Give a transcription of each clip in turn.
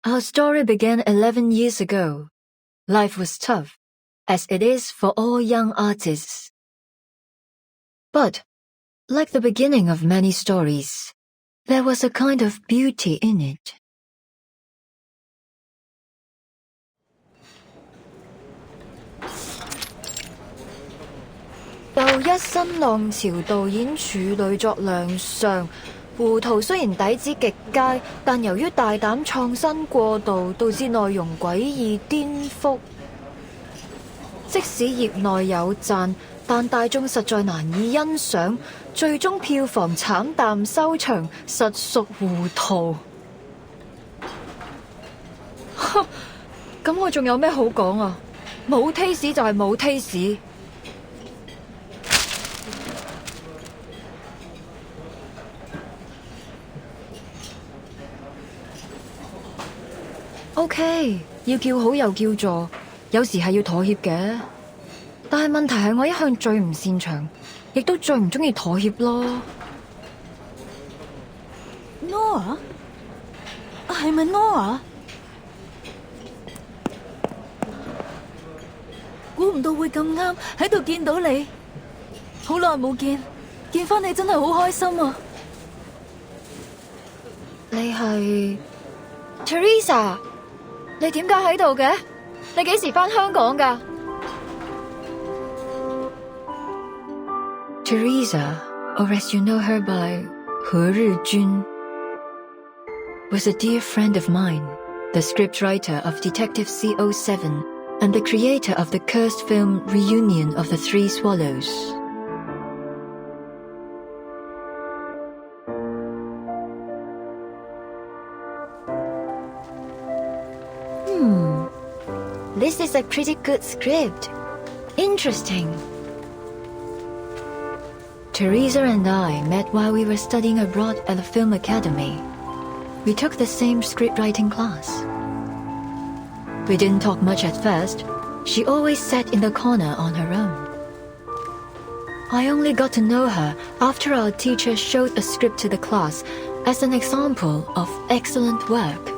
Our story began 11 years ago. Life was tough, as it is for all young artists. But, like the beginning of many stories, there was a kind of beauty in it. 又一新浪潮導演處女作亮相，胡桃雖然底子極佳，但由於大膽創新過度，導致內容詭異顛覆。即使業內有讚，但大眾實在難以欣賞，最終票房慘淡收場，實屬糊塗。咁我仲有咩好講啊？冇 taste 就係冇 taste。OK， 要叫好又叫座，有時係要妥協嘅。但係問題係我一向最唔擅長，亦都最唔中意妥協咯。Noah？ 係咪 Noah？ 估唔到會咁啱喺度見到你，好耐冇見，見返你真係好開心啊！你係 Teresa？ 你點解喺度嘅？你幾時返香港㗎？ Teresa, or as you know her by 何日君, was a dear friend of mine, the scriptwriter of Detective C07 and the creator of the cursed film Reunion of the Three Swallows. This is a pretty good script. Interesting. Teresa and I met while we were studying abroad at the film academy. We took the same scriptwriting class. We didn't talk much at first. She always sat in the corner on her own. I only got to know her after our teacher showed a script to the class as an example of excellent work.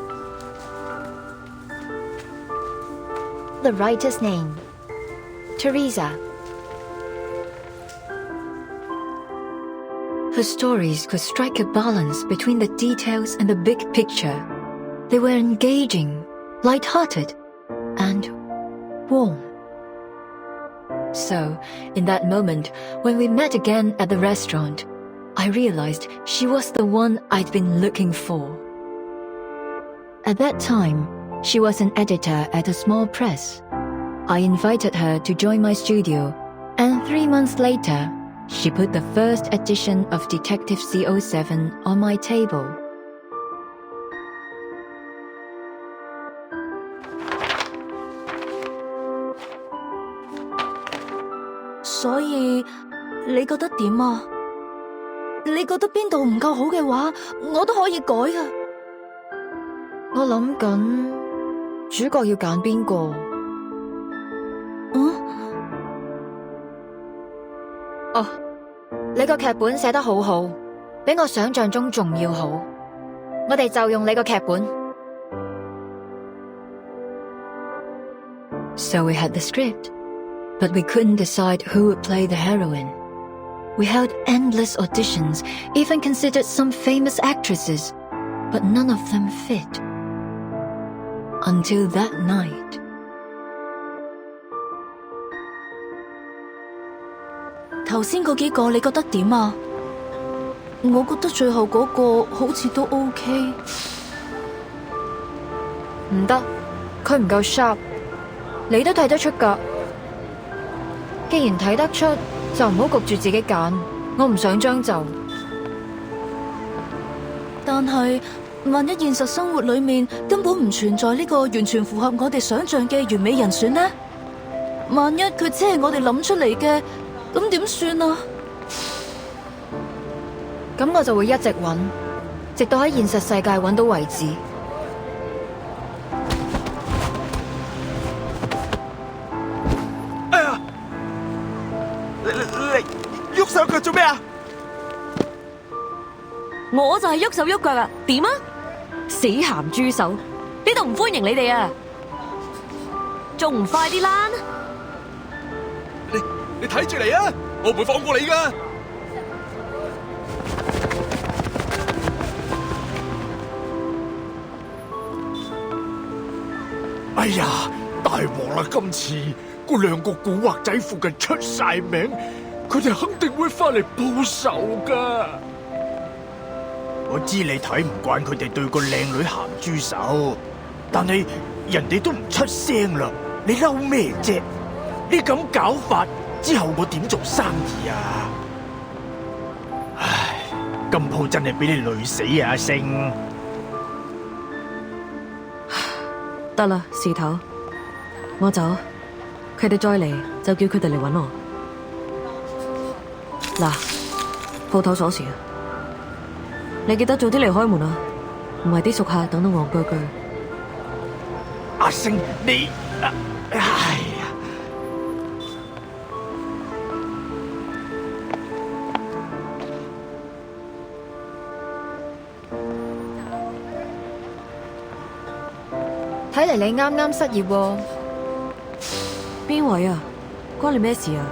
The writer's name, Teresa. Her stories could strike a balance between the details and the big picture. They were engaging, light-hearted, and warm. So, in that moment, when we met again at the restaurant, I realized she was the one I'd been looking for. At that time, she was an editor at a small press. I invited her to join my studio, and 3 months later, she put the first edition of Detective C07 on my table. 所以你覺得點啊？你覺得邊度唔夠好嘅話，我都可以改啊。我諗緊主角要揀邊個？哦，你個劇本寫得好好，比我想象中仲要好。我哋就用你個劇本。So we had the script, but we couldn't decide who would play the heroine. We held endless auditions, even considered some famous actresses, but none of them fit. Until that night. 頭先嗰幾個你覺得點啊？我覺得最後嗰個好似都 OK。唔得，佢唔夠 sharp。你都睇得出㗎。既然睇得出，就唔好焗住自己揀。我唔想將就。但係萬一現實生活裏面根本唔存在呢個完全符合我哋想象嘅完美人選呢？萬一佢只係我哋諗出嚟嘅，咁點算啊？咁我就會一直揾，直到喺現實世界揾到為止。哎呀！你喐手腳做咩啊？我就係喐手喐腳啊！點啊？死鹹豬手！呢度唔歡迎你哋啊！仲唔快啲躝？你睇住嚟啊！我唔會放過你噶。哎呀，大鑊啦！今次嗰兩個古惑仔附近出晒名，佢哋肯定會翻嚟報仇噶。我知你睇唔慣佢哋對個靚女鹹豬手，但係人哋都唔出聲啦，你嬲咩啫？你咁搞法之後我點做生意啊？唉，今鋪真係俾你累死啊，阿星！得啦，事頭，我走，佢哋再嚟就叫佢哋嚟搵我。嗱，鋪頭鎖匙啊，你記得早啲嚟開門啊，唔係啲熟客等到戇居居。阿星，你，哎呀！睇嚟你啱啱失業喎。邊位啊？關你咩事啊？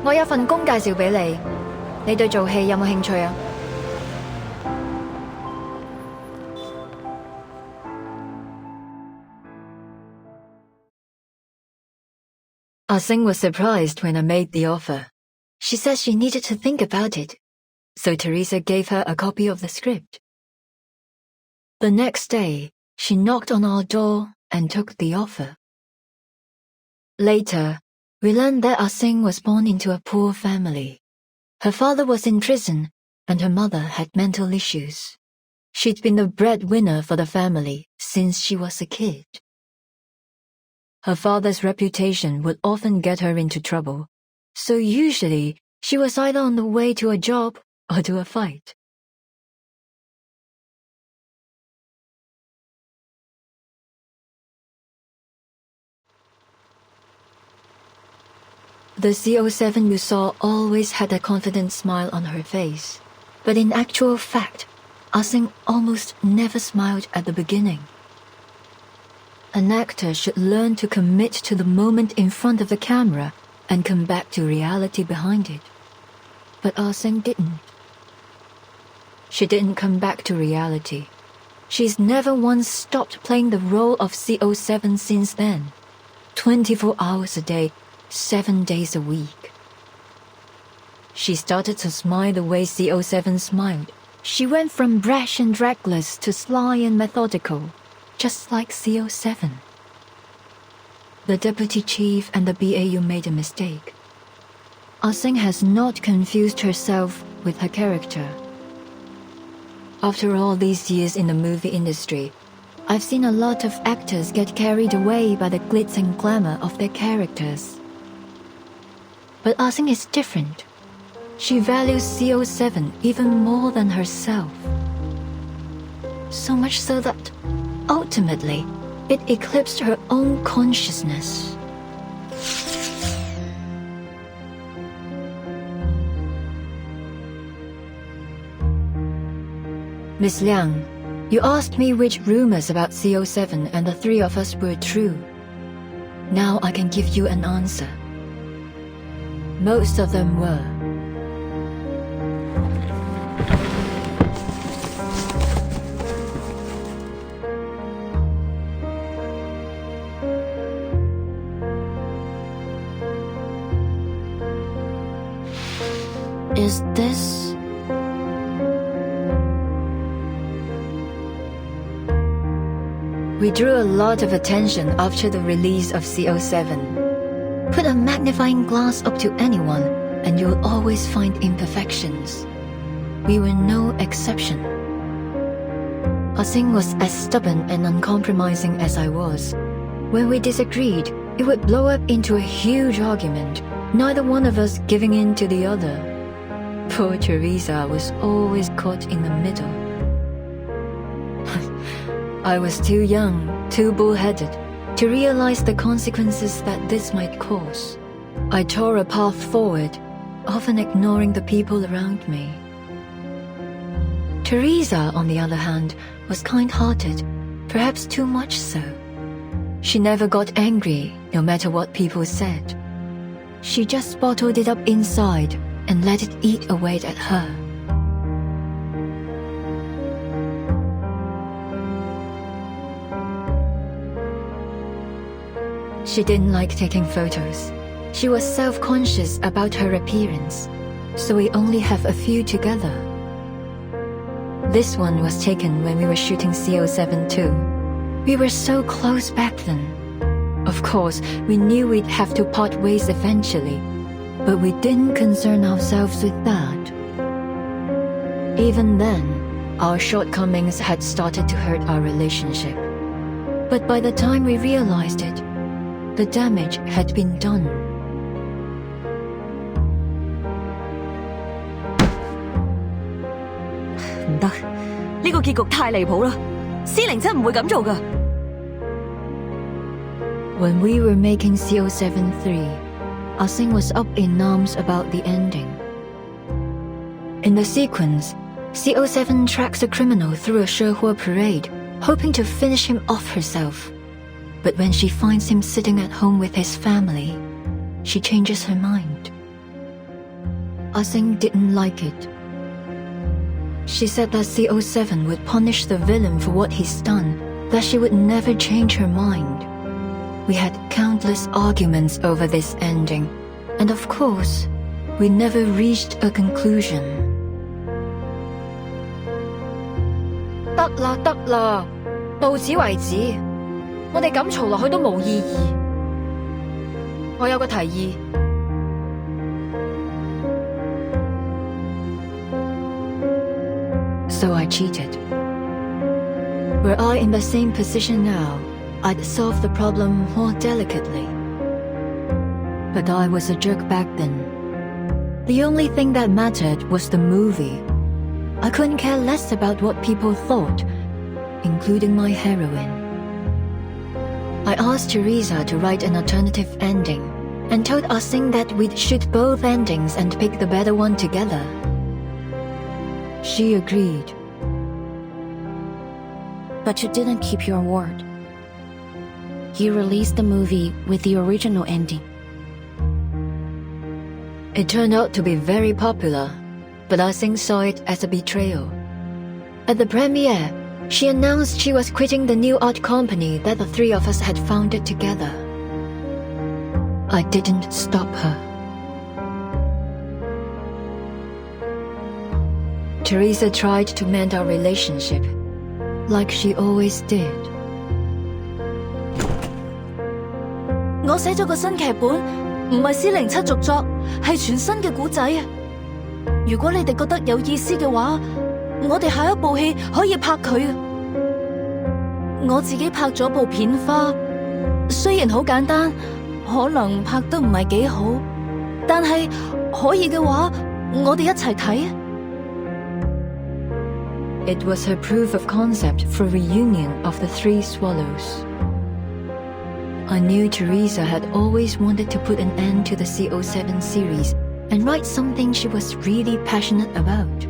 我有份工介紹俾你，你對做戲有冇興趣啊？Ah-Sing was surprised when I made the offer. She said she needed to think about it, so Teresa gave her a copy of the script. The next day, she knocked on our door and took the offer. Later, we learned that Ah-Sing was born into a poor family. Her father was in prison and her mother had mental issues. She'd been the breadwinner for the family since she was a kid. Her father's reputation would often get her into trouble, so usually she was either on the way to a job or to a fight. The CO7 you saw always had a confident smile on her face, but in actual fact, Ah-Sing almost never smiled at the beginning. An actor should learn to commit to the moment in front of the camera and come back to reality behind it. But Ah-Sing didn't. She didn't come back to reality. She's never once stopped playing the role of CO7 since then. 24 hours a day, 7 days a week. She started to smile the way CO7 smiled. She went from brash and reckless to sly and methodical, just like CO7. The deputy chief and the BAU made a mistake. Ah-Sing has not confused herself with her character. After all these years in the movie industry, I've seen a lot of actors get carried away by the glitz and glamour of their characters. But Ah-Sing is different. She values CO7 even more than herself. So much so that, ultimately, it eclipsed her own consciousness. Miss Liang, you asked me which rumors about CO7 and the three of us were true. Now I can give you an answer. Most of them were. Is this... We drew a lot of attention after the release of CO7. Put a magnifying glass up to anyone and you'll always find imperfections. We were no exception. Ah-Sing was as stubborn and uncompromising as I was. When we disagreed, it would blow up into a huge argument, neither one of us giving in to the other. Poor Teresa was always caught in the middle. I was too young, too bullheaded, to realize the consequences that this might cause. I tore a path forward, often ignoring the people around me. Teresa, on the other hand, was kind-hearted, perhaps too much so. She never got angry, no matter what people said. She just bottled it up inside and let it eat away at her. She didn't like taking photos. She was self-conscious about her appearance, so we only have a few together. This one was taken when we were shooting CO7 too. We were so close back then. Of course, we knew we'd have to part ways eventually, but we didn't concern ourselves with that. Even then, our shortcomings had started to hurt our relationship. But by the time we realized it, the damage had been done. 唔得，呢個結局太離譜啦！司靈真唔會咁做㗎。When we were making CO7-3, Ah-sing was up in arms about the ending. In the sequence, CO7 tracks a criminal through a Shehua parade, hoping to finish him off herself. But when she finds him sitting at home with his family, she changes her mind. Ah-sing didn't like it. She said that CO7 would punish the villain for what he's done, that she would never change her mind. We had countless arguments over this ending, and of course, we never reached a conclusion. 得啦得啦，到此為止。我哋咁嘈落去都冇意義。我有個提議。So I cheated. Were I in the same position now, I'd solve the problem more delicately. But I was a jerk back then. The only thing that mattered was the movie. I couldn't care less about what people thought, including my heroine. I asked Teresa to write an alternative ending and told Ah-sing that we'd shoot both endings and pick the better one together. She agreed. But you didn't keep your word. You released the movie with the original ending. It turned out to be very popular, but Ah-sing saw it as a betrayal. At the premiere, she announced she was quitting the new art company that the three of us had founded together. I didn't stop her. Teresa tried to mend our relationship, like she always did. 我寫咗個新劇本，唔係407續作，係全新嘅故仔啊！如果你哋覺得有意思嘅話，我哋下一部戲可以拍佢啊！我自己拍咗部片花，雖然好簡單，可能拍得唔係幾好，但係可以嘅話，我哋一齊睇啊！ It was her proof of concept for reunion of the three swallows. I knew Teresa had always wanted to put an end to the CO7 series and write something she was really passionate about.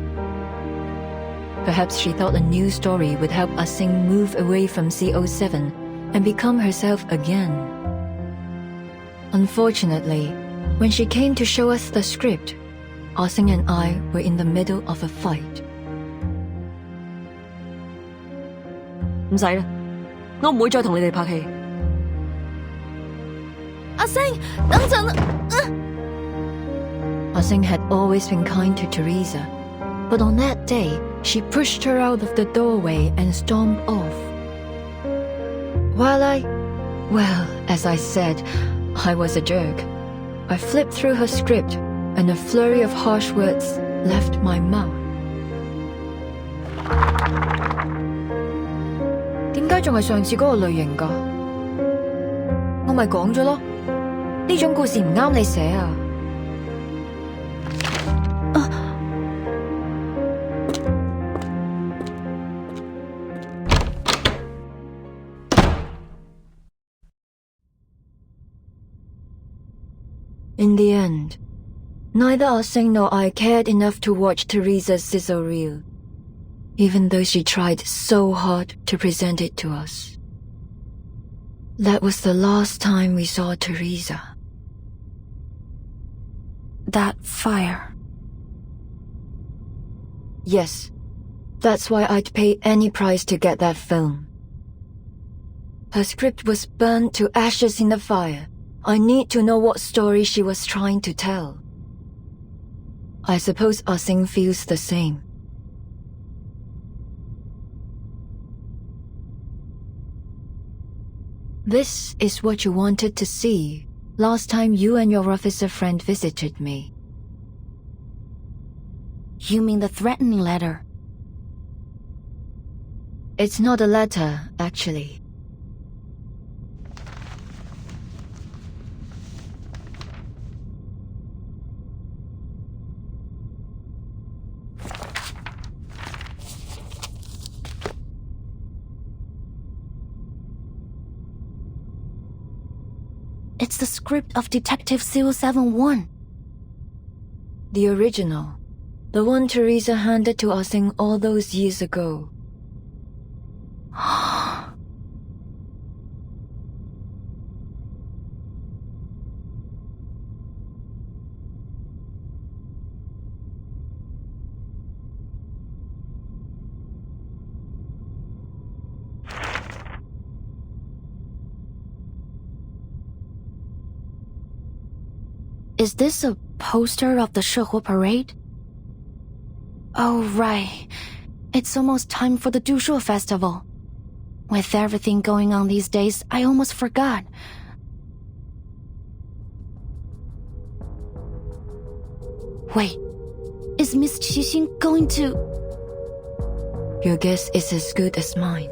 Perhaps she thought a new story would help Ah-sing move away from CO7 and become herself again. Unfortunately, when she came to show us the script, Ah-sing and I were in the middle of a fight. 唔使啦，我唔會再同你哋拍戲。阿星，等陣啊Ah-sing had always been kind to Teresa, but on that day, she pushed her out of the doorway and stormed off. Well, as I said, I was a jerk. I flipped through her script, and a flurry of harsh words left my mouth. 點解仲係上次嗰個類型㗎？我咪講咗咯，呢種故事唔啱你寫啊！ In the end, neither Ah-sing nor I cared enough to watch Teresa's sizzle reel. even though she tried so hard to present it to us. That was the last time we saw Teresa. That fire. Yes, that's why I'd pay any price to get that film. Her script was burned to ashes in the fire. I need to know what story she was trying to tell. I suppose Ah-Sing feels the same. This is what you wanted to see last time you and your officer friend visited me. You mean the threatening letter? It's not a letter, actually. It's the script of Detective 071. The original. The one Teresa handed to Ah-Sing all those years ago. Is this a poster of the Shehe parade? Oh, right. It's almost time for the Dushu festival. With everything going on these days, I almost forgot. Wait, is Miss Qixing going to... Your guess is as good as mine.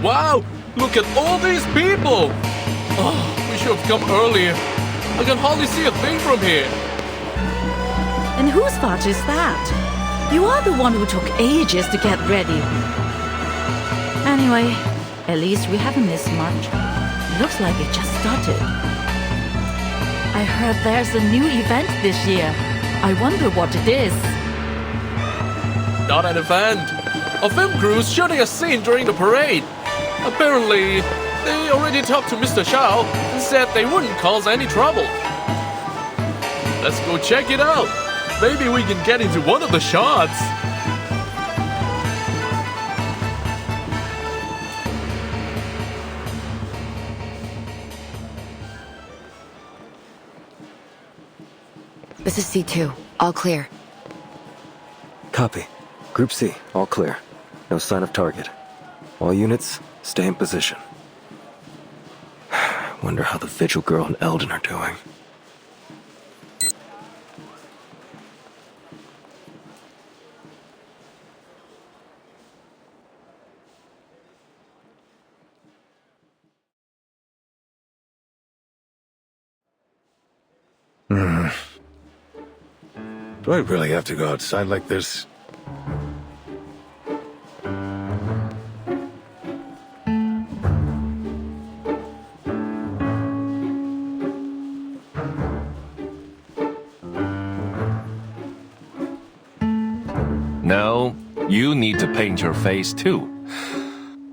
Wow! Look at all these people! Oh, we should have come earlier. I can hardly see a thing from here. And whose fault is that? You are the one who took ages to get ready. Anyway, at least we haven't missed much. Looks like it just started. I heard there's a new event this year. I wonder what it is. Not an event. A film crew's shooting a scene during the parade. Apparently, they already talked to Mr. Shao and said they wouldn't cause any trouble. Let's go check it out. Maybe we can get into one of the shots. This is C2. All clear. Copy. Group C, all clear. No sign of target. All units, stay in position. Wonder how the Vigil Girl and Eldon are doing. Do I really have to go outside like this? No, you need to paint your face too.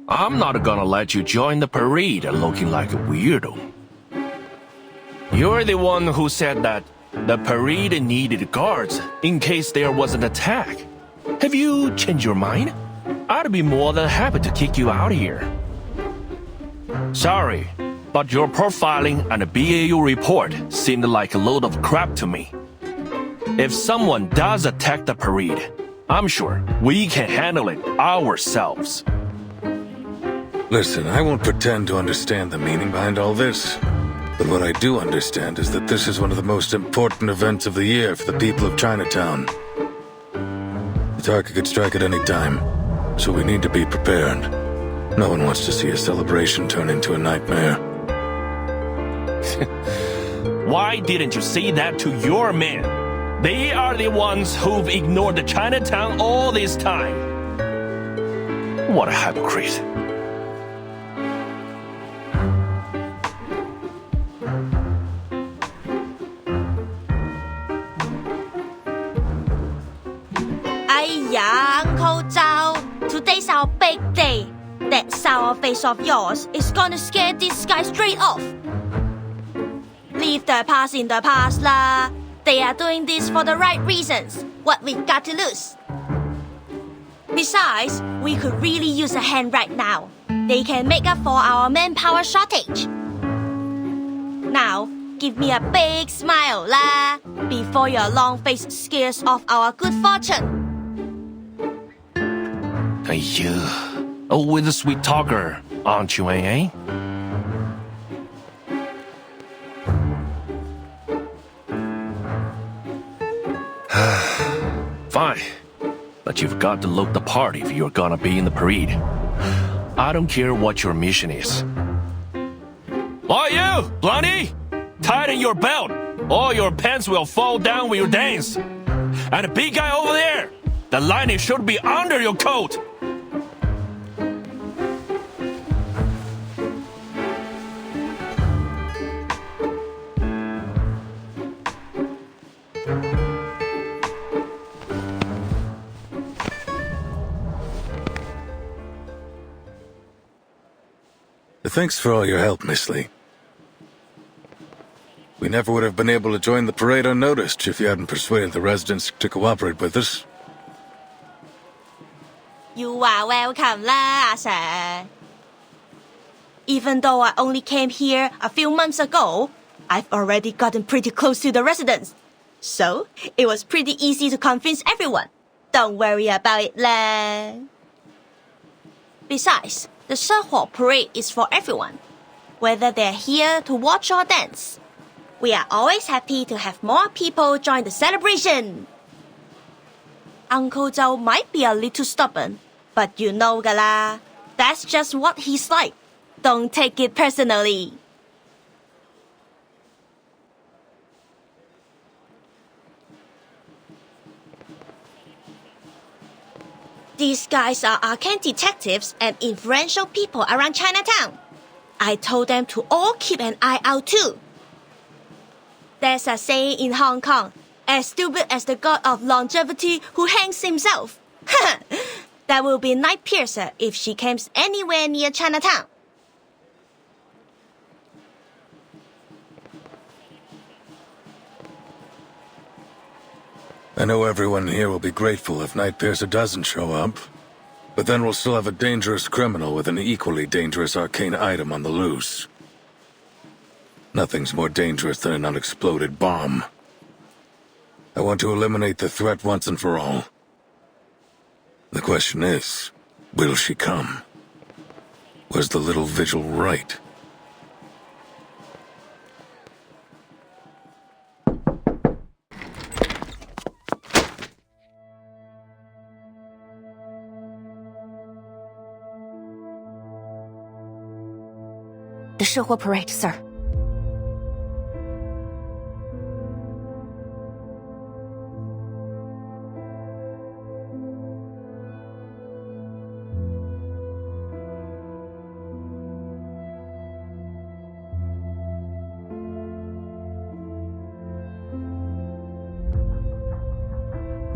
I'm not gonna let you join the parade looking like a weirdo. You're the one who said that the parade needed guards in case there was an attack. Have you changed your mind? I'd be more than happy to kick you out of here. Sorry, but your profiling and the BAU report seemed like a load of crap to me. If someone does attack the parade, I'm sure we can handle it ourselves. Listen, I won't pretend to understand the meaning behind all this. But what I do understand is that this is one of the most important events of the year for the people of Chinatown. The target could strike at any time, so we need to be prepared. No one wants to see a celebration turn into a nightmare. Why didn't you say that to your men? They are the ones who've ignored the Chinatown all this time. What a hypocrite. Uncle Zhao, today's our big day. That sour face of yours is gonna scare this guy straight off. Leave the past in the past lah. They are doing this for the right reasons. What we got to lose? Besides, we could really use a hand right now. They can make up for our manpower shortage. Now, give me a big smile lah, before your long face scares off our good fortune. Always a sweet talker, aren't you, eh? Fine, but you've got to look the part if you're gonna be in the parade. I don't care what your mission is. Oh, you, Blondie! Tighten your belt, or your pants will fall down when you dance. And the big guy over there, the lining should be under your coat. Thanks for all your help, Miss Lee. We never would have been able to join the parade unnoticed if you hadn't persuaded the residents to cooperate with us. You are welcome lah, sir. Even though I only came here a few months ago, I've already gotten pretty close to the residents. So, it was pretty easy to convince everyone. Don't worry about it lah. Besides, the 圣火 parade is for everyone, whether they're here to watch or dance. We are always happy to have more people join the celebration. Uncle Zhou might be a little stubborn, but you know gala, that's just what he's like. Don't take it personally. These guys are arcane detectives and influential people around Chinatown. I told them to all keep an eye out too. There's a saying in Hong Kong, as stupid as the god of longevity who hangs himself. That will be Night Piercer if she comes anywhere near Chinatown. I know everyone here will be grateful if Night Piercer doesn't show up, but then we'll still have a dangerous criminal with an equally dangerous arcane item on the loose. Nothing's more dangerous than an unexploded bomb. I want to eliminate the threat once and for all. The question is, will she come? Was the little vigil right? The 圣火 parade, sir.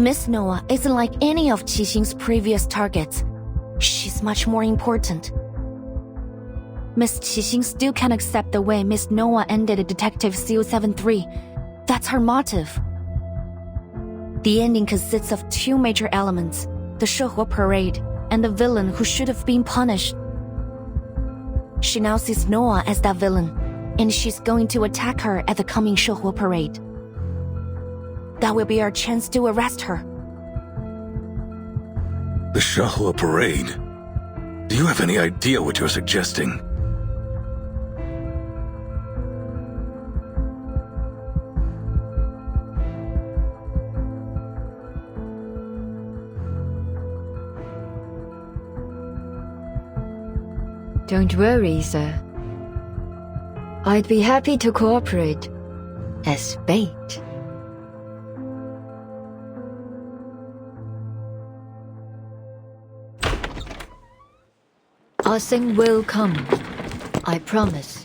Miss Noah isn't like any of Qixing's previous targets. She's much more important. Miss Qixing still can't accept the way Miss Noah ended Detective CO73. That's her motive. The ending consists of two major elements, the Shehe parade and the villain who should have been punished. She now sees Noah as that villain, and she's going to attack her at the coming Shehe parade. That will be our chance to arrest her. The Shehe parade? Do you have any idea what you're suggesting? Don't worry, sir. I'd be happy to cooperate as bait. Ah Sing will come. I promise.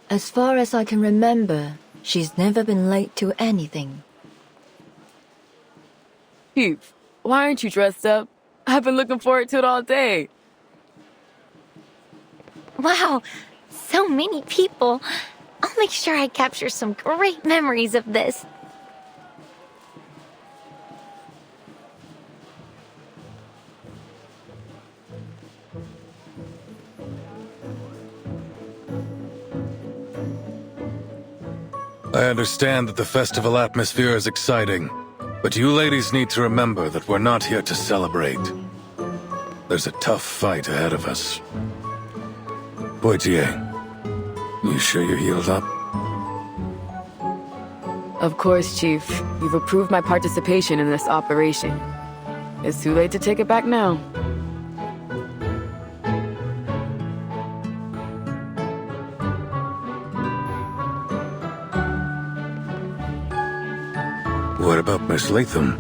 As far as I can remember, she's never been late to anything. Chief, why aren't you dressed up? I've been looking forward to it all day. Wow, so many people. I'll make sure I capture some great memories of this. I understand that the festival atmosphere is exciting, but you ladies need to remember that we're not here to celebrate. There's a tough fight ahead of us. Poitier, you sure you're healed up? Of course, Chief. You've approved my participation in this operation. It's too late to take it back now. What about Miss Latham?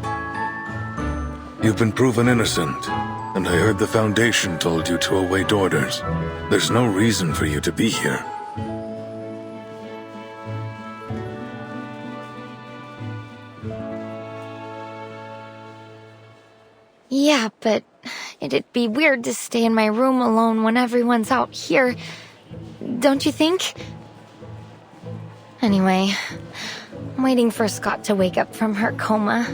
You've been proven innocent, and I heard the Foundation told you to await orders. There's no reason for you to be here. Yeah, but it'd be weird to stay in my room alone when everyone's out here. Don't you think? Anyway, I'm waiting for Scott to wake up from her coma.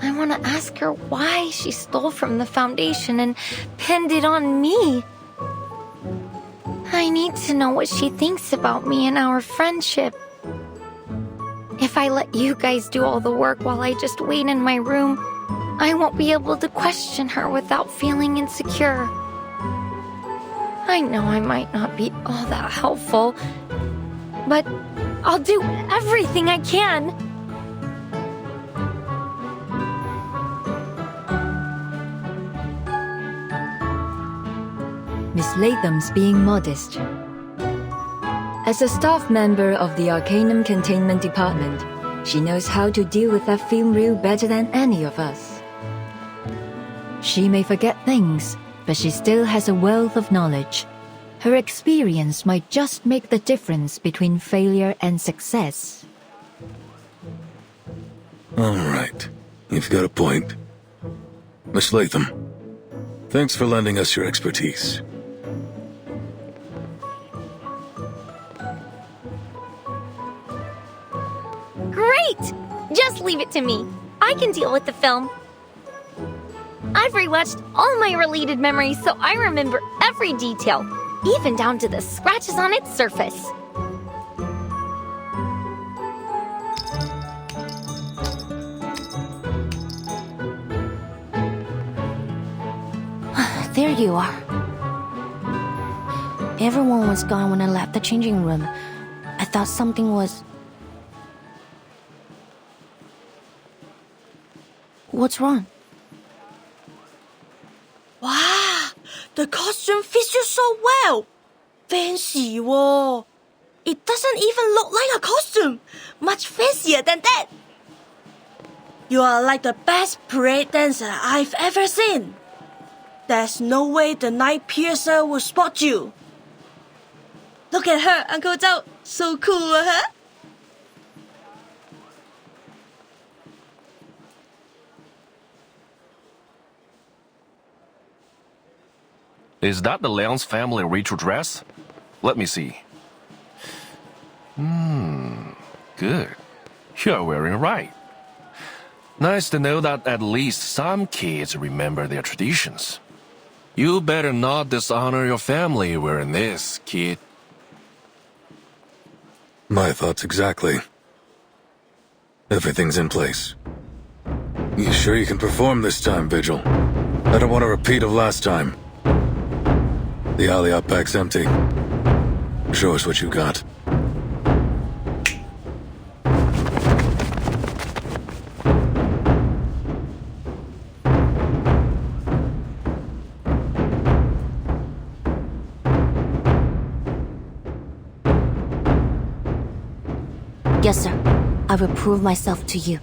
I want to ask her why she stole from the Foundation and pinned it on me. I need to know what she thinks about me and our friendship. If I let you guys do all the work while I just wait in my room, I won't be able to question her without feeling insecure. I know I might not be all that helpful, but I'll do everything I can. Miss Latham's being modest. As a staff member of the Arcanum Containment Department, she knows how to deal with that film reel better than any of us. She may forget things, but she still has a wealth of knowledge. Her experience might just make the difference between failure and success. All right, you've got a point. Miss Latham, thanks for lending us your expertise. Great! Just leave it to me. I can deal with the film. I've rewatched all my related memories so I remember every detail, even down to the scratches on its surface. There you are. Everyone was gone when I left the changing room. I thought something was... What's wrong? Wow, the costume fits you so well. Fancy, whoa. It doesn't even look like a costume. Much fancier than that. You are like the best parade dancer I've ever seen. There's no way the night piercer will spot you. Look at her, Uncle Zhou. So cool, huh? Is that the Liang's family ritual dress? Let me see. Good. You're wearing it right. Nice to know that at least some kids remember their traditions. You better not dishonor your family wearing this, kid. My thoughts exactly. Everything's in place. You sure you can perform this time, Vigil? I don't want a repeat of last time. The alley out back's empty. Show us what you got. Yes, sir. I will prove myself to you.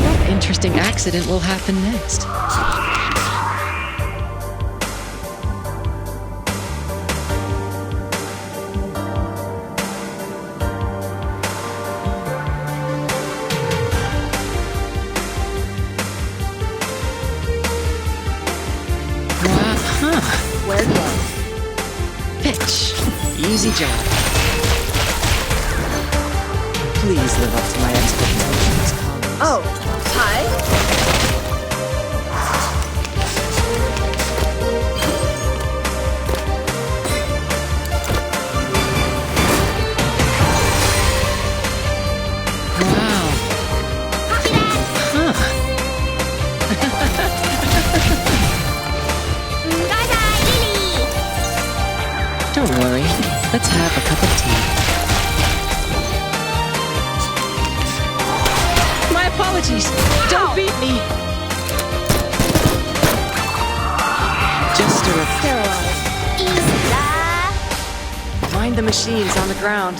What interesting accident will happen next? Wear gloves. Pitch. Easy job. Please live up to my expectations, Collins. Oh, hi. Wow. Huh. Don't worry. Let's have a cup of tea. My apologies. Don't beat me. Just a Mind the machines on the ground.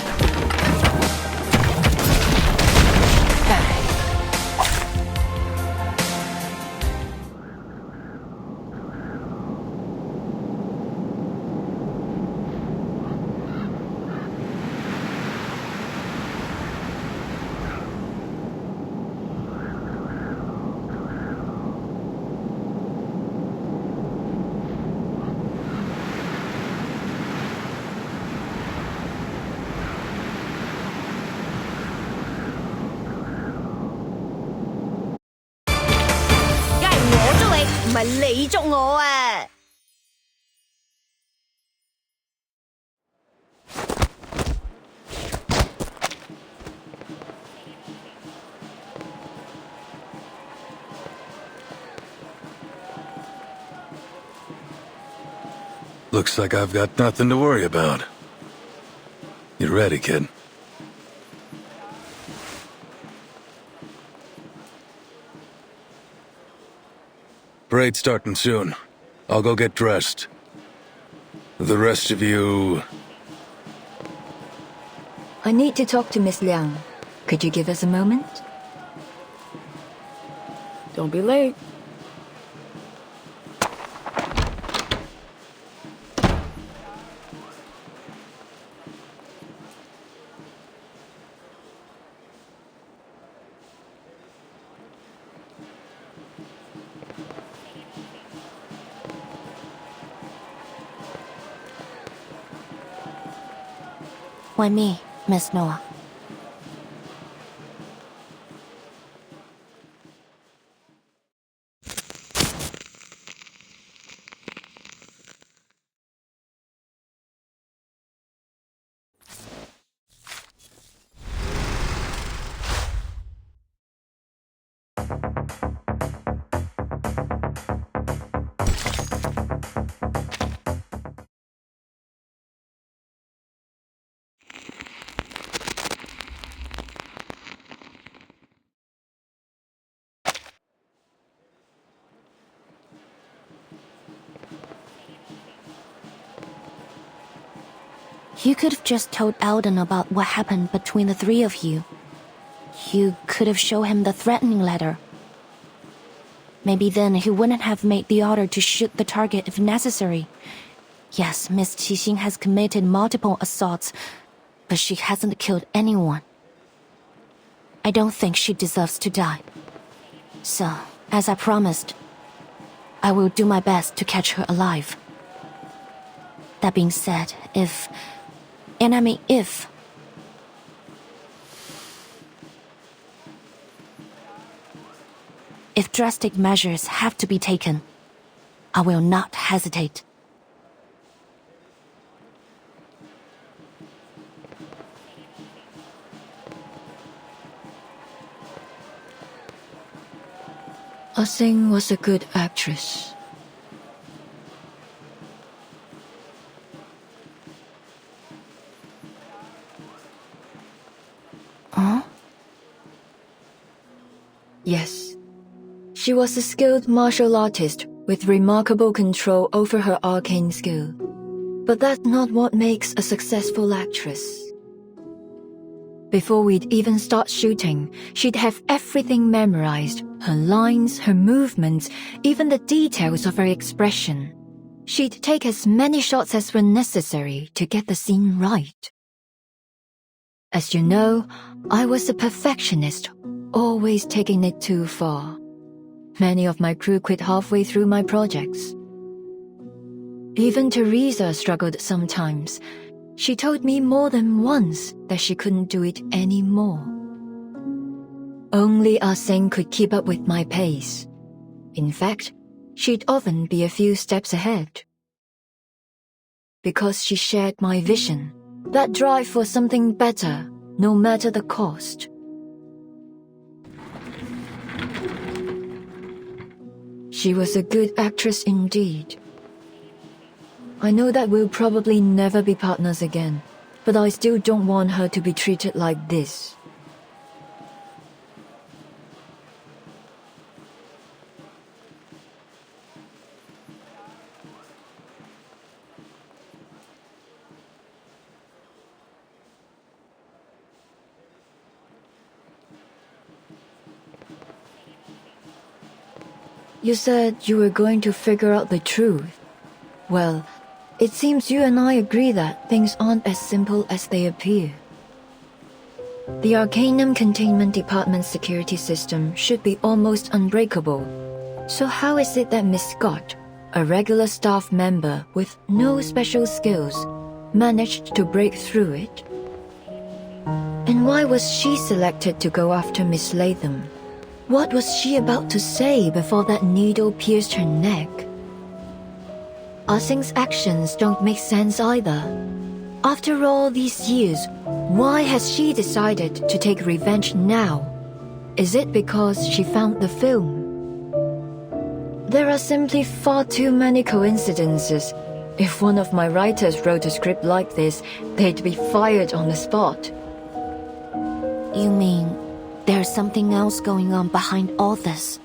Looks like I've got nothing to worry about. You ready, kid? Parade's starting soon. I'll go get dressed. The rest of you... I need to talk to Miss Liang. Could you give us a moment? Don't be late. Why me, Miss Noah? You could have just told Eldon about what happened between the three of you. You could have shown him the threatening letter. Maybe then he wouldn't have made the order to shoot the target if necessary. Yes, Miss Qixing has committed multiple assaults, but she hasn't killed anyone. I don't think she deserves to die. So, as I promised, I will do my best to catch her alive. That being said, if drastic measures have to be taken, I will not hesitate. Ah Sing was a good actress. Huh? Yes. She was a skilled martial artist with remarkable control over her arcane skill. But that's not what makes a successful actress. Before we'd even start shooting, she'd have everything memorized, her lines, her movements, even the details of her expression. She'd take as many shots as were necessary to get the scene right. As you know, I was a perfectionist, always taking it too far. Many of my crew quit halfway through my projects. Even Teresa struggled sometimes. She told me more than once that she couldn't do it anymore. Only Ah Sing could keep up with my pace. In fact, she'd often be a few steps ahead. Because she shared my vision, that drive for something better, no matter the cost. She was a good actress indeed. I know that we'll probably never be partners again, but I still don't want her to be treated like this. You said you were going to figure out the truth. Well, it seems you and I agree that things aren't as simple as they appear. The Arcanum Containment Department's security system should be almost unbreakable. So how is it that Miss Scott, a regular staff member with no special skills, managed to break through it? And why was she selected to go after Miss Latham? What was she about to say before that needle pierced her neck? Ah Sing's actions don't make sense either. After all these years, why has she decided to take revenge now? Is it because she found the film? There are simply far too many coincidences. If one of my writers wrote a script like this, they'd be fired on the spot. You mean there's something else going on behind all this?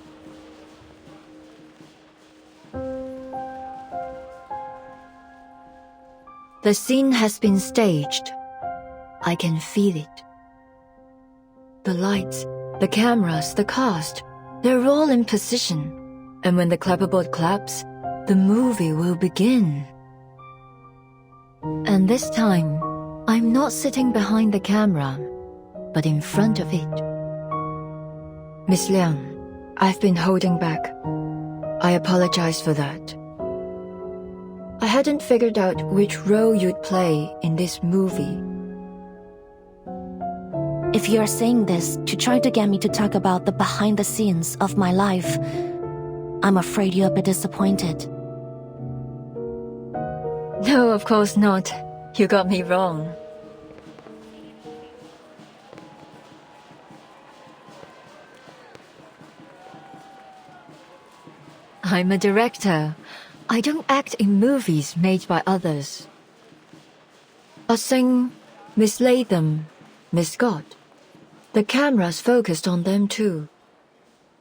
The scene has been staged. I can feel it. The lights, the cameras, the cast, they're all in position. And when the clapperboard claps, the movie will begin. And this time, I'm not sitting behind the camera, but in front of it. Miss Liang, I've been holding back. I apologize for that. I hadn't figured out which role you'd play in this movie. If you're saying this to try to get me to talk about the behind the scenes of my life, I'm afraid you'll be disappointed. No, of course not. You got me wrong. I'm a director. I don't act in movies made by others. Ah Sing, Miss Latham, Miss Scott. The camera's focused on them too.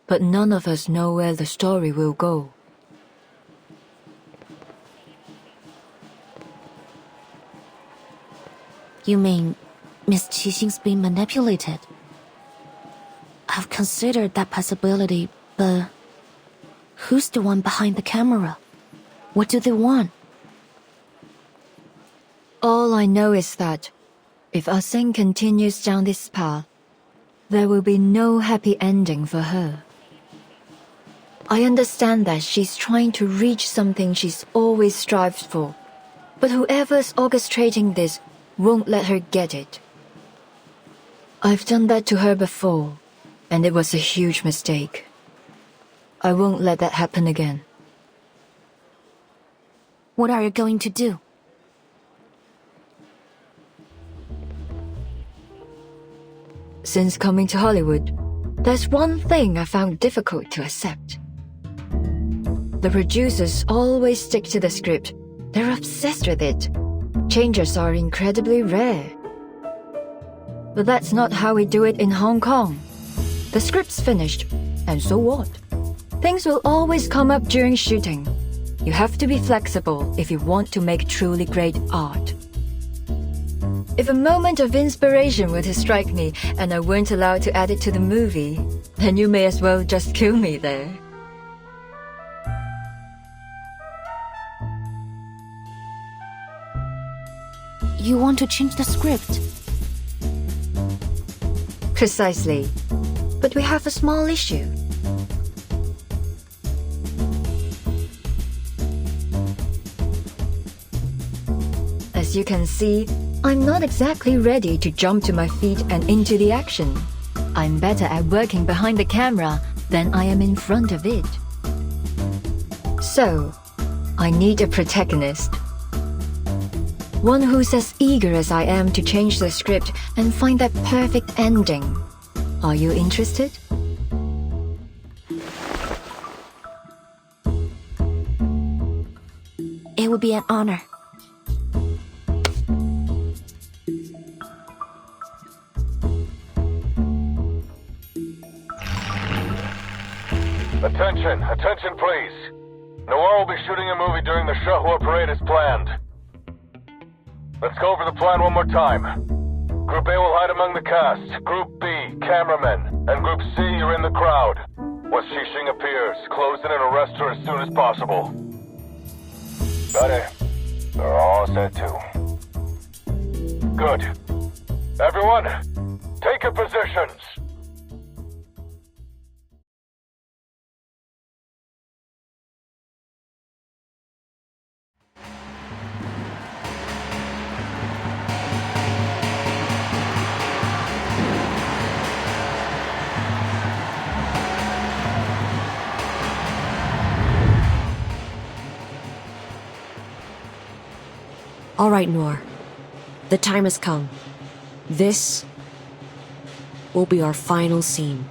But none of us know where the story will go. You mean Miss Qixing's being manipulated? I've considered that possibility, but who's the one behind the camera? What do they want? All I know is that if Ah Sing continues down this path, there will be no happy ending for her. I understand that she's trying to reach something she's always strived for, but whoever's orchestrating this won't let her get it. I've done that to her before, and it was a huge mistake. I won't let that happen again. What are you going to do? Since coming to Hollywood, there's one thing I found difficult to accept. The producers always stick to the script. They're obsessed with it. Changes are incredibly rare. But that's not how we do it in Hong Kong. The script's finished, and so what? Things will always come up during shooting. You have to be flexible if you want to make truly great art. If a moment of inspiration were to strike me and I weren't allowed to add it to the movie, then you may as well just kill me there. You want to change the script? Precisely. But we have a small issue. As you can see, I'm not exactly ready to jump to my feet and into the action. I'm better at working behind the camera than I am in front of it. So, I need a protagonist. One who's as eager as I am to change the script and find that perfect ending. Are you interested? It would be an honor. Attention please. Noir will be shooting a movie during the Shahua parade as planned. Let's go over the plan one more time. Group A will hide among the cast, Group B, cameramen, and Group C, you're in the crowd. Once Xixing appears, close in and arrest her as soon as possible. Got it. They're all set too. Good. Everyone, take your positions. All right, Noir. The time has come. This will be our final scene.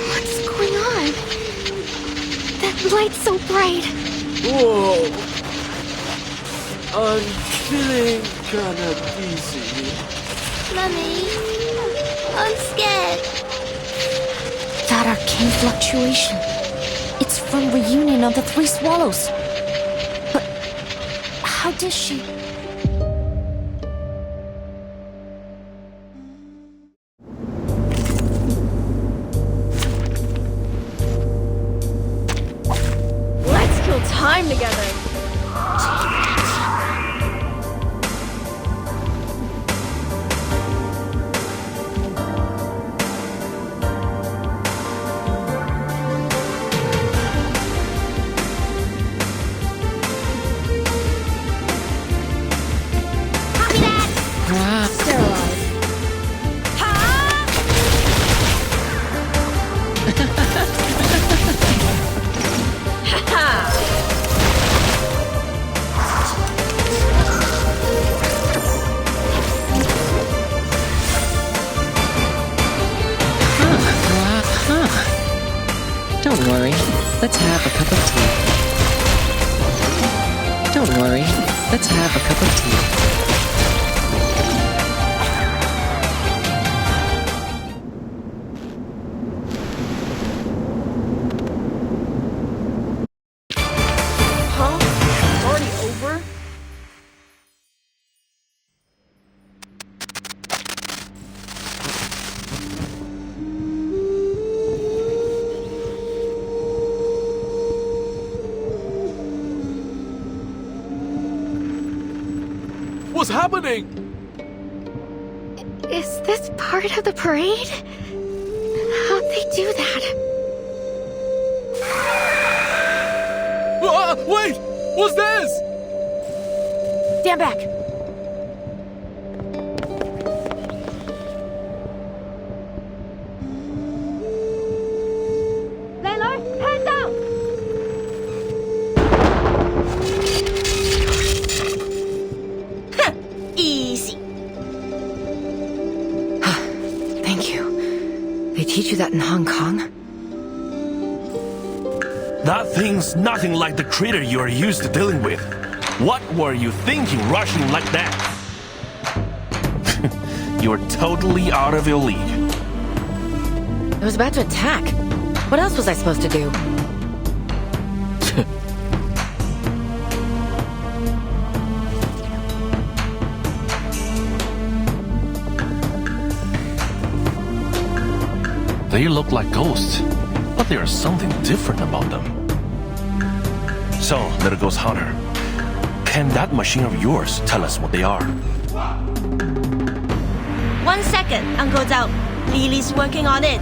What's going on? That light's so bright. Whoa! I'm feeling kinda dizzy. Mummy, I'm scared. That arcane fluctuation. It's from Reunion of the Three Swallows. But how did she... Let's kill time together. Don't worry. Let's have a cup of tea. Don't worry. Let's have a cup of tea. was happening? Is this part of the parade? How'd they do that? Wait! What's this? Stand back. Landlord, hand down! Easy. Thank you. They teach you that in Hong Kong? That thing's nothing like the critter you are used to dealing with. What were you thinking rushing like that? You're totally out of your league. I was about to attack. What else was I supposed to do? They look like ghosts, but there's something different about them. So, little ghost hunter, can that machine of yours tell us what they are? 1 second, Uncle Zhao. Lily's working on it.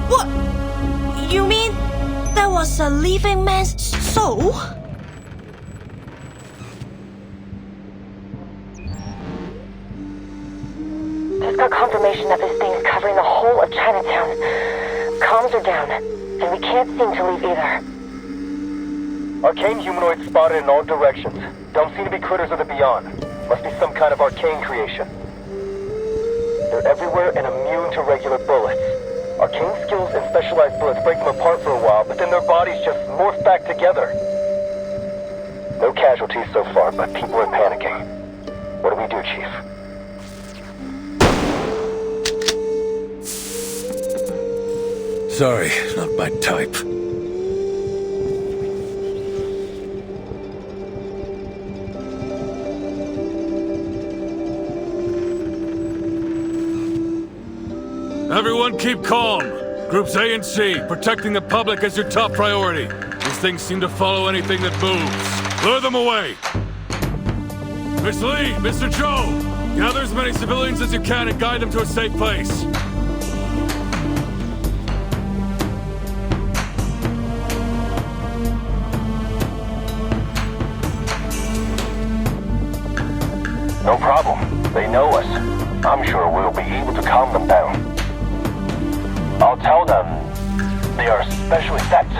What? You mean there was a living man's soul? Just got confirmation that this thing's covering the whole of Chinatown. Comms are down, and we can't seem to leave either. Arcane humanoids spotted in all directions. Don't seem to be critters of the beyond. Must be some kind of arcane creation. They're everywhere and immune to regular bullets. Arcane skills and specialized bullets break them apart for a while, but then their bodies just morph back together. No casualties so far, but people are panicking. What do we do, Chief? Sorry, not my type. Everyone keep calm. Groups A and C, protecting the public is your top priority. These things seem to follow anything that moves. Lure them away. Miss Lee, Mr. Joe, gather as many civilians as you can and guide them to a safe place. No problem. They know us. I'm sure we'll be able to calm them down. I'll tell them they are special effects.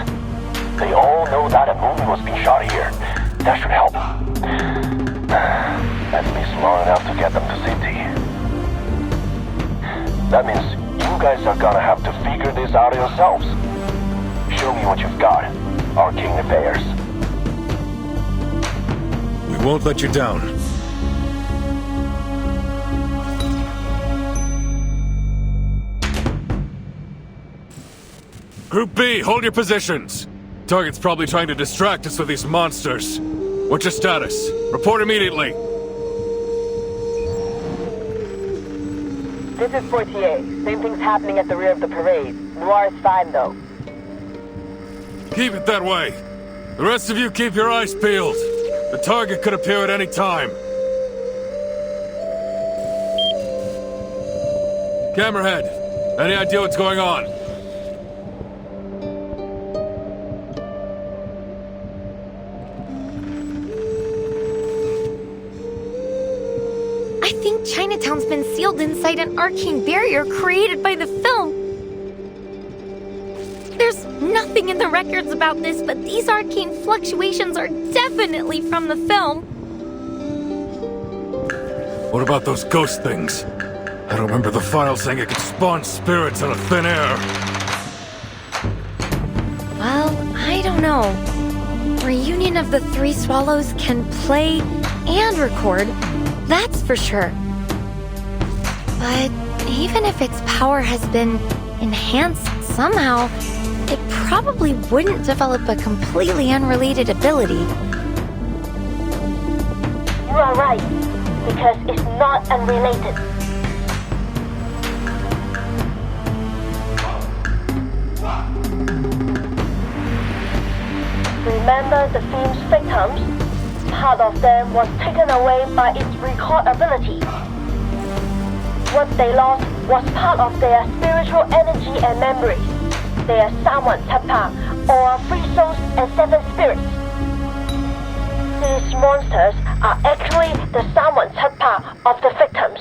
They all know that a movie was being shot here. That should help. At least long enough to get them to safety. That means you guys are gonna have to figure this out yourselves. Show me what you've got. Arcane affairs. We won't let you down. Group B, hold your positions. Target's probably trying to distract us with these monsters. What's your status? Report immediately. This is Fortier. Same thing's happening at the rear of the parade. Noir is fine, though. Keep it that way. The rest of you keep your eyes peeled. The target could appear at any time. Camerahead, any idea what's going on? I think Chinatown's been sealed inside an arcane barrier created by the film. There's nothing in the records about this, but these arcane fluctuations are definitely from the film. What about those ghost things? I don't remember the file saying it could spawn spirits out of thin air. Well, I don't know. Reunion of the Three Swallows can play and record, that's for sure. But even if its power has been enhanced somehow, it probably wouldn't develop a completely unrelated ability. You are right, because it's not unrelated. remember the film's victims, part of them was taken away by its record ability. What they lost was part of their spiritual energy and memories. They are Sawan Tapa, or free souls and seven spirits. These monsters are actually the Sawan Tapa of the victims.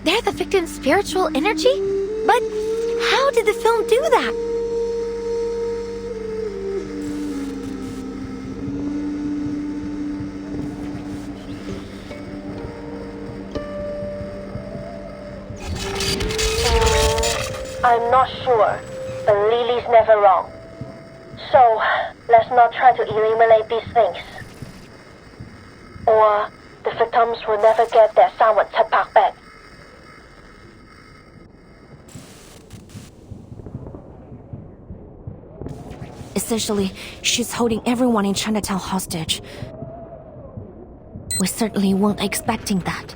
They're the victim's spiritual energy? But how did the film do that? I'm not sure, but Lily's never wrong. So, let's not try to eliminate these things. Or the victims will never get their Sawan Tapa back. Essentially, she's holding everyone in Chinatown hostage. We certainly weren't expecting that.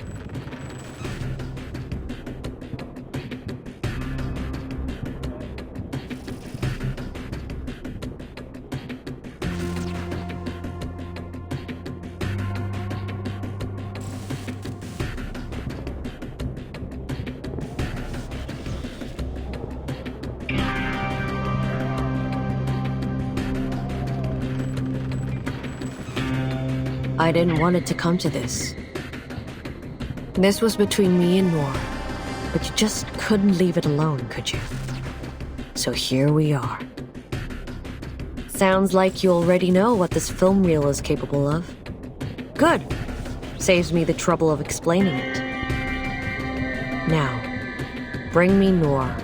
I didn't want it to come to this. This was between me and Noor, but you just couldn't leave it alone, could you? So here we are. Sounds like you already know what this film reel is capable of. Good. Saves me the trouble of explaining it. Now, bring me Noor.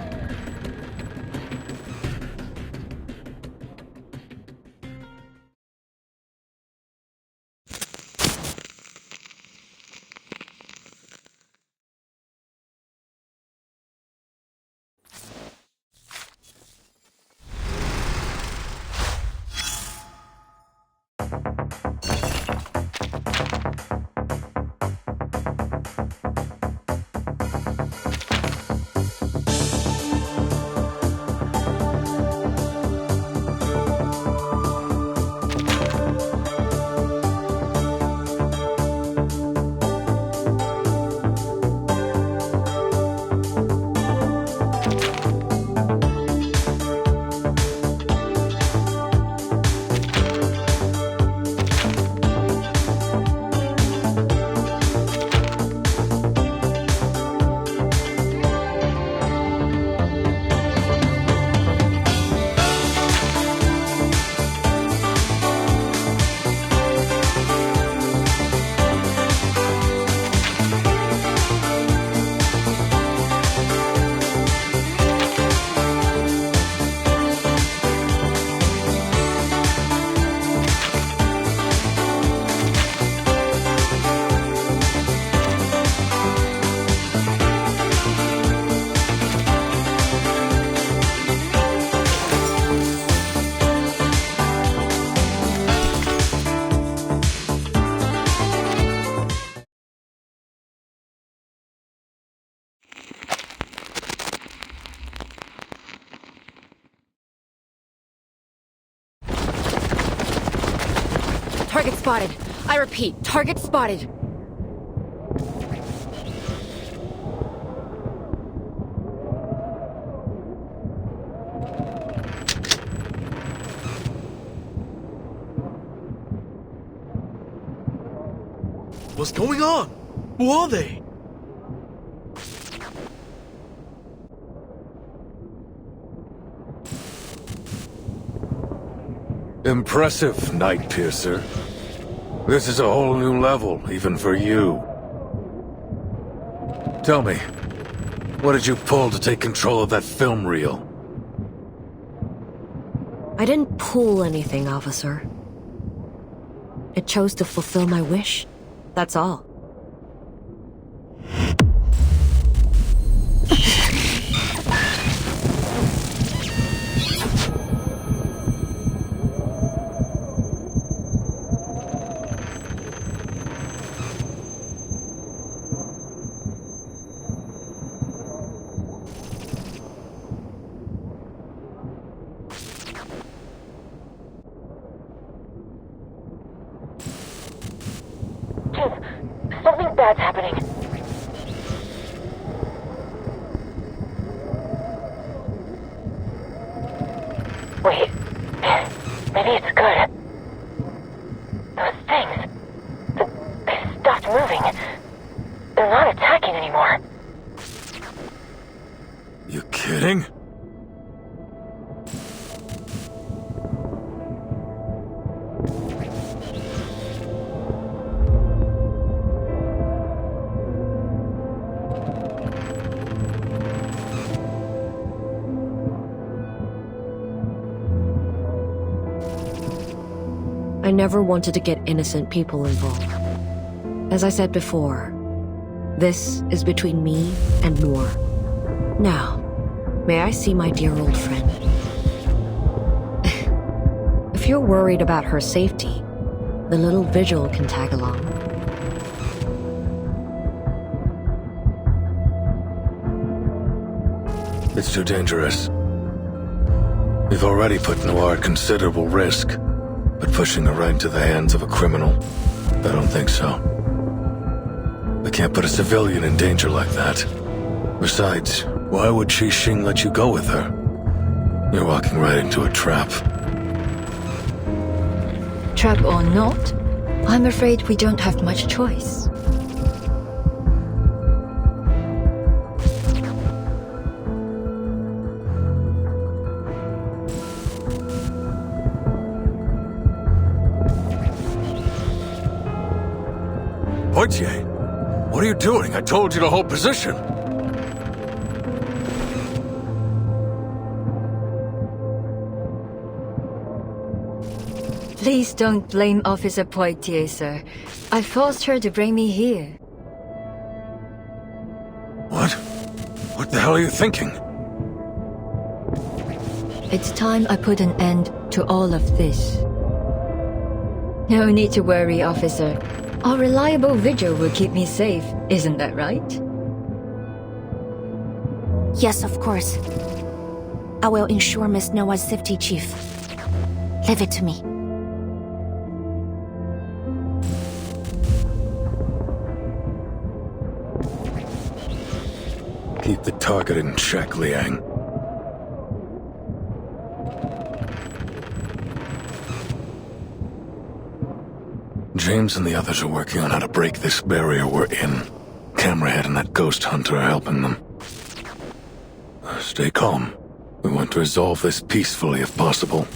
Target spotted. I repeat, target spotted. What's going on? Who are they? Impressive, Night Piercer. This is a whole new level, even for you. Tell me, what did you pull to take control of that film reel? I didn't pull anything, officer. It chose to fulfill my wish. That's all. bad's happening. Wait. Maybe it's good. Those things. They stopped moving. They're not attacking anymore. You kidding? I never wanted to get innocent people involved. As I said before, this is between me and Noor. Now, may I see my dear old friend? If you're worried about her safety, the little vigil can tag along. It's too dangerous. We've already put Noir at considerable risk, but pushing her right into the hands of a criminal, I don't think so. We can't put a civilian in danger like that. Besides, why would Xing let you go with her? You're walking right into a trap. Trap or not, I'm afraid we don't have much choice. Poitier, what are you doing? I told you to hold position. Please don't blame Officer Poitier, sir. I forced her to bring me here. What? What the hell are you thinking? It's time I put an end to all of this. No need to worry, officer. Our reliable vigil will keep me safe, isn't that right? Yes, of course. I will ensure Miss Noah's safety, Chief. Leave it to me. Keep the target in check, Liang. James and the others are working on how to break this barrier we're in. Camerahead and that ghost hunter are helping them. Stay calm. We want to resolve this peacefully if possible.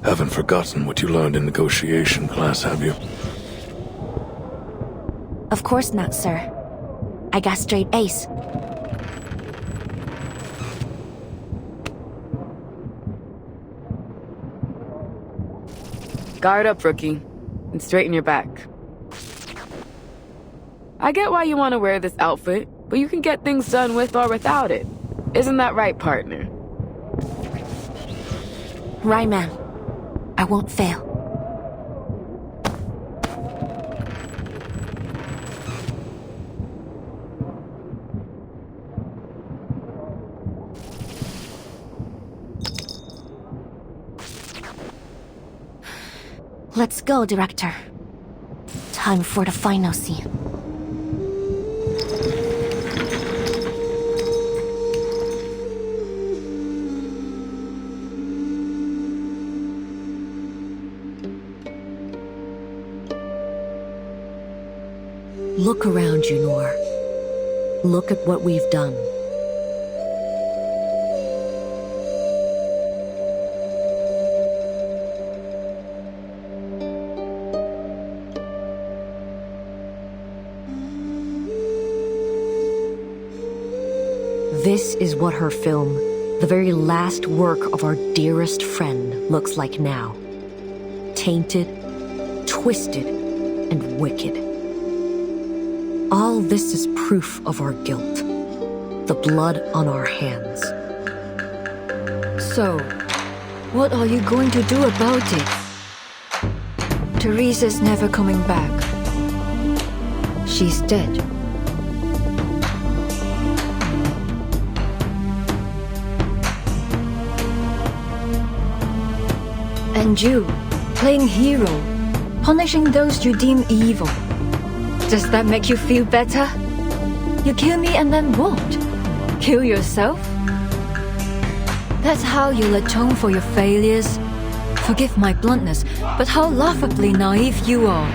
Haven't forgotten what you learned in negotiation class, have you? Of course not, sir. I got straight A's. Guard up, rookie, and straighten your back. I get why you want to wear this outfit, but you can get things done with or without it. Isn't that right, partner? Right, ma'am. I won't fail. Let's go, Director. Time for the final scene. Look around you, Noor. Look at what we've done. This is what her film, the very last work of our dearest friend, looks like now. Tainted, twisted, and wicked. All this is proof of our guilt. The blood on our hands. So, what are you going to do about it? Teresa's never coming back. She's dead. And you, playing hero, punishing those you deem evil. Does that make you feel better? You kill me and then what? Kill yourself? That's how you'll atone for your failures. Forgive my bluntness, but how laughably naive you are.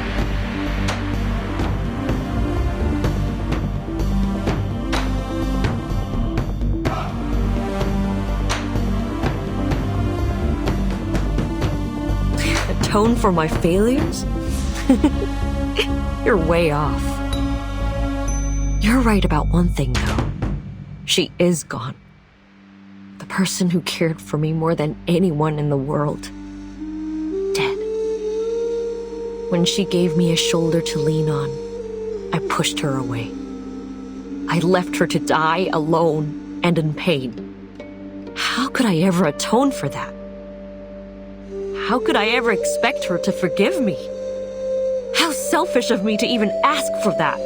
Atone for my failures? You're way off. You're right about one thing, though. She is gone. The person who cared for me more than anyone in the world. Dead. When she gave me a shoulder to lean on, I pushed her away. I left her to die alone and in pain. How could I ever atone for that? How could I ever expect her to forgive me? How selfish of me to even ask for that.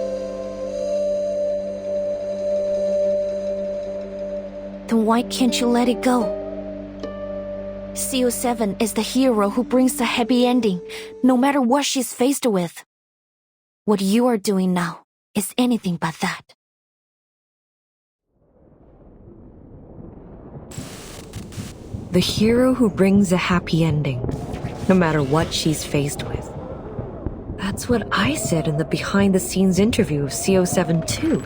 Then why can't you let it go? CO7 is the hero who brings the happy ending, no matter what she's faced with. What you are doing now is anything but that. The hero who brings a happy ending, no matter what she's faced with. That's what I said in the behind-the-scenes interview of CO7 too.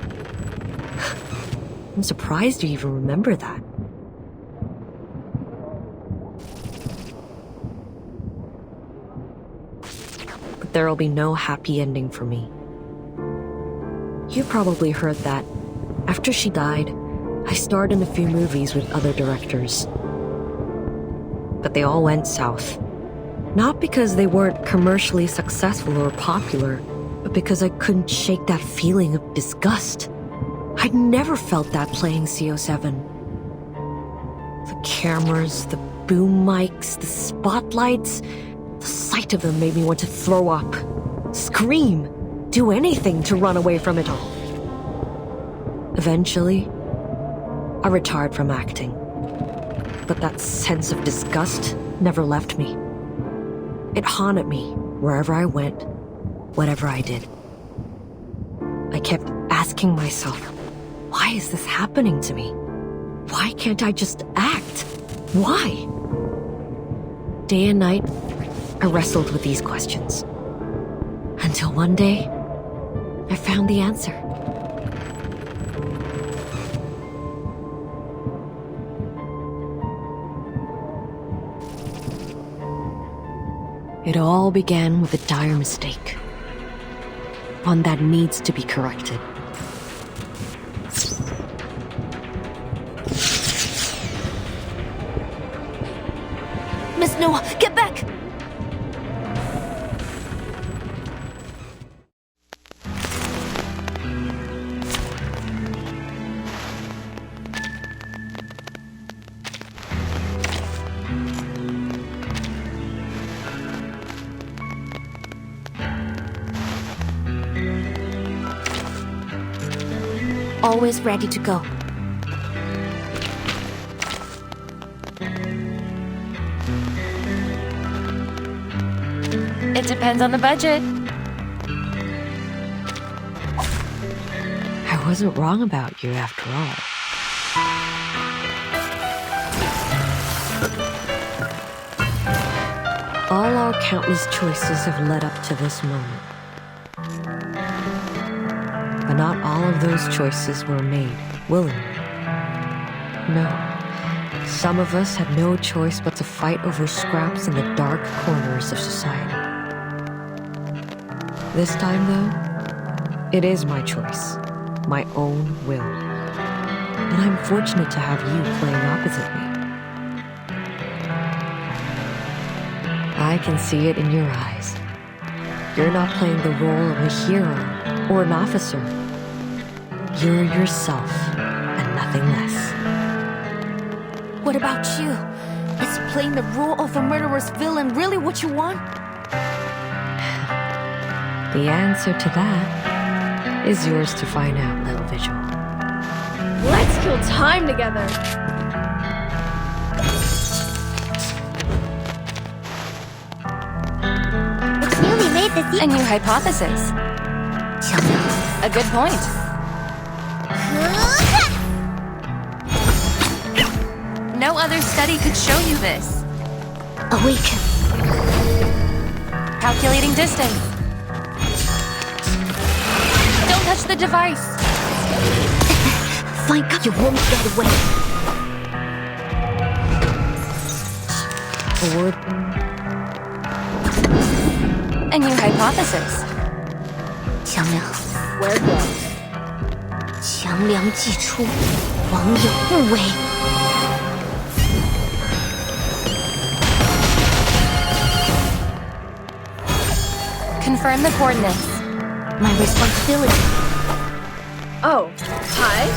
I'm surprised you even remember that. But there'll be no happy ending for me. You probably heard that. After she died, I starred in a few movies with other directors. But they all went south. Not because they weren't commercially successful or popular, but because I couldn't shake that feeling of disgust. I'd never felt that playing CO7. The cameras, the boom mics, the spotlights, the sight of them made me want to throw up, scream, do anything to run away from it all. Eventually, I retired from acting. But that sense of disgust never left me. It haunted me wherever I went, whatever I did. I kept asking myself, why is this happening to me? Why can't I just act? Why? Day and night, I wrestled with these questions. Until one day, I found the answer. It all began with a dire mistake. One that needs to be corrected. Miss Noah, get back! Always ready to go. It depends on the budget. I wasn't wrong about you after all. All our countless choices have led up to this moment. But not all of those choices were made willingly. No. Some of us had no choice but to fight over scraps in the dark corners of society. This time, though, it is my choice, my own will. And I'm fortunate to have you playing opposite me. I can see it in your eyes. You're not playing the role of a hero or an officer. You're yourself and nothing less. What about you? Is playing the role of a murderous villain really what you want? The answer to that is yours to find out, little Vigil. Let's kill time together! It's newly made this A new hypothesis. A good point. No other study could show you this. Awaken. Calculating distance. Don't touch the device. Find you won't get away. Forward. A new hypothesis. 强梁 Where goes? 强梁既出，王有不为。 Confirm the coordinates. My responsibility. Oh, hi.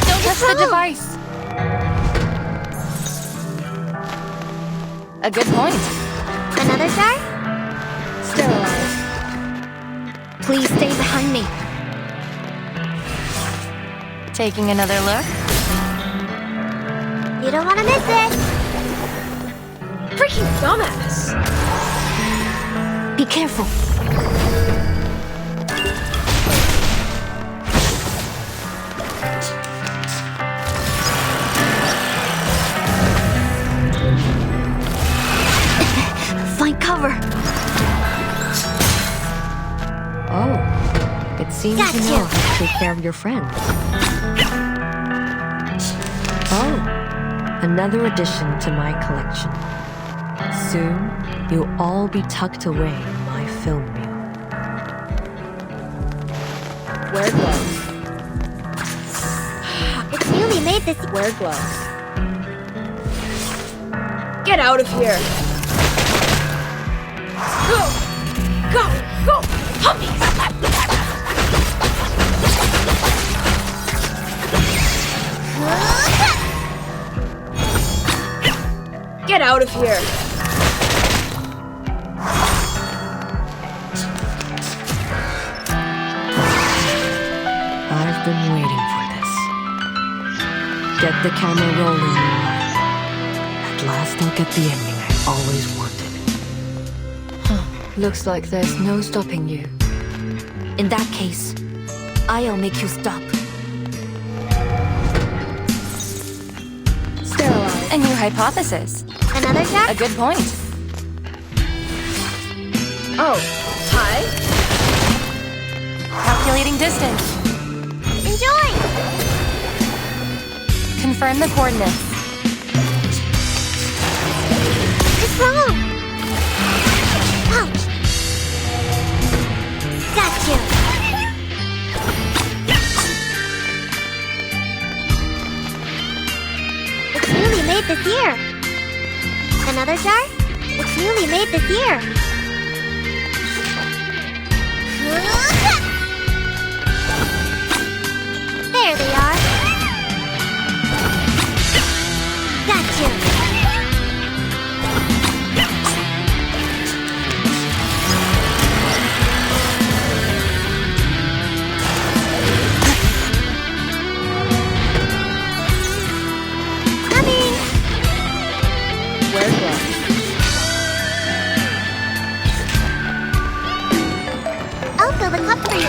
Don't touch the device. A good point. Another jar? Sterilize. Please stay behind me. Taking another look. You don't want to miss it. Freaking dumbass. Be careful. Find cover. Oh, it seems Gotcha. you know how to take care of your friends. Oh, another addition to my collection. Soon, you'll all be tucked away in my film reel. Wear gloves. It's really made this. Wear gloves. Get out of here. Go! Go! Go! Puppies! Get out of here. I've been waiting for this. Get the camera rolling, Laura. At last I'll get the ending I always wanted. Looks like there's no stopping you. In that case, I'll make you stop. Sterilize. A new hypothesis. Another jar? A good point. Oh, hi. Calculating distance. Enjoy! Confirm the coordinates. It's wrong! Ouch! Got you! It's newly made this year! Another jar? It's newly made this year! There they are! Got you! Coming! Wear gloves. I'll fill the cup for you.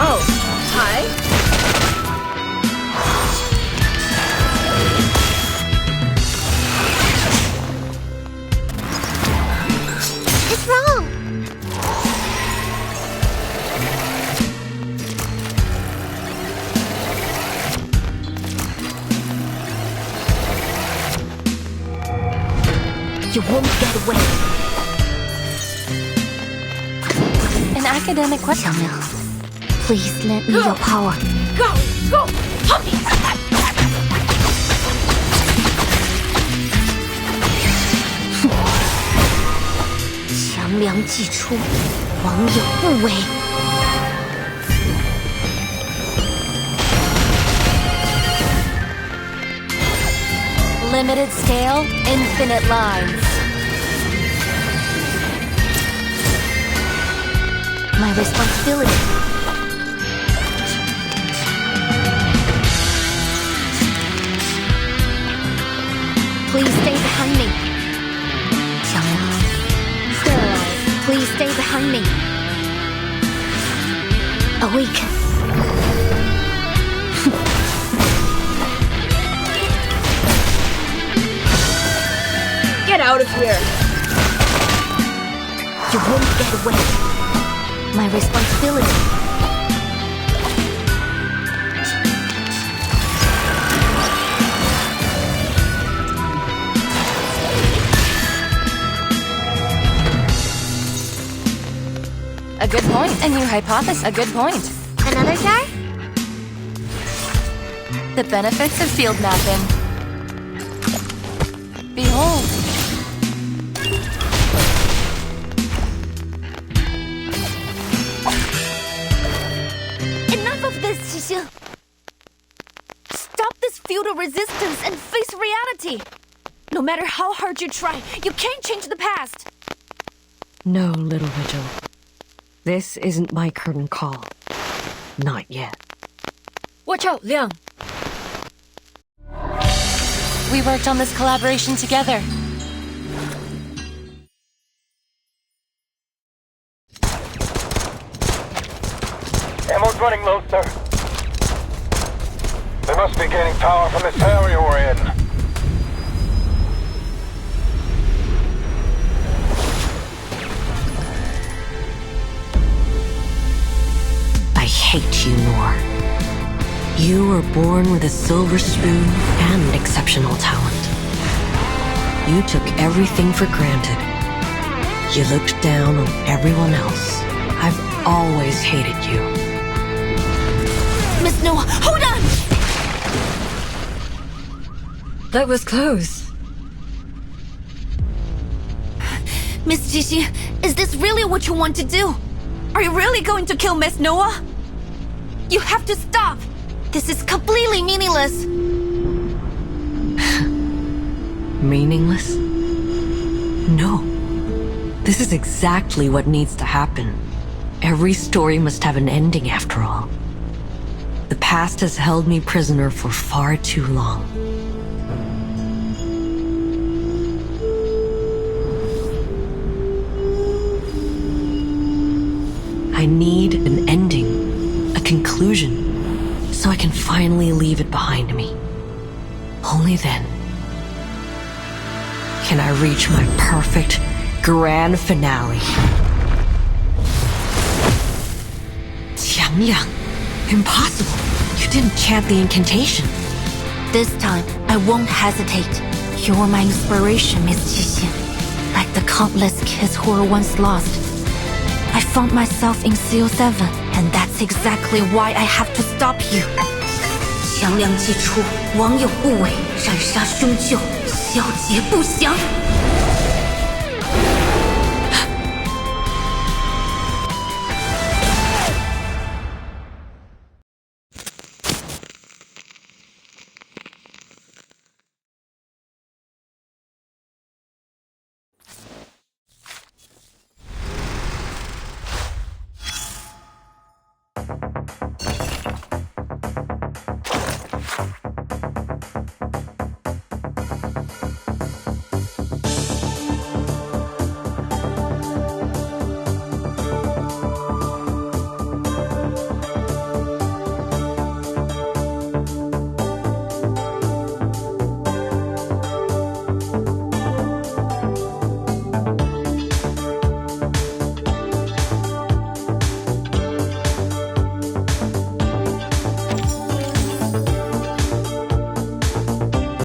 Oh, hi. It's wrong. You won't get away. An academic question. Please lend me your power. Go! Go! Puppies! 强梁既出，王有不为。 Limited scale, infinite lines. My responsibility. please stay behind me. Xiangliang, Sterilize, please stay behind me. Awaken. Get out of here! You won't get away. My responsibility. A good point. A new hypothesis. A good point. Another jar? The benefits of field mapping. Behold. Enough of this, Xixi. Stop this futile resistance and face reality. No matter how hard you try, you can't change the past. No, little Vigil. This isn't my curtain call. Not yet. Watch out, Liang. We worked on this collaboration together. Ammo's running low, sir. They must be gaining power from this area we're in. I hate you, Noor. You were born with a silver spoon and exceptional talent. You took everything for granted. You looked down on everyone else. I've always hated you. Miss Noah, hold on! That was close. Miss Xixi, is this really what you want to do? Are you really going to kill Miss Noah? You have to stop! This is completely meaningless! Meaningless? No. This is exactly what needs to happen. Every story must have an ending after all. The past has held me prisoner for far too long. I need an ending, a conclusion, so I can finally leave it behind me. Only then can I reach my perfect grand finale. Xiangliang, impossible. You didn't chant the incantation. This time, I won't hesitate. You're my inspiration, Miss Xixi. Like the countless kids who were once lost. I found myself in CO7, and that's exactly why I have to stop you. 强梁既出，王有不为，斩杀兄舅，小节不降。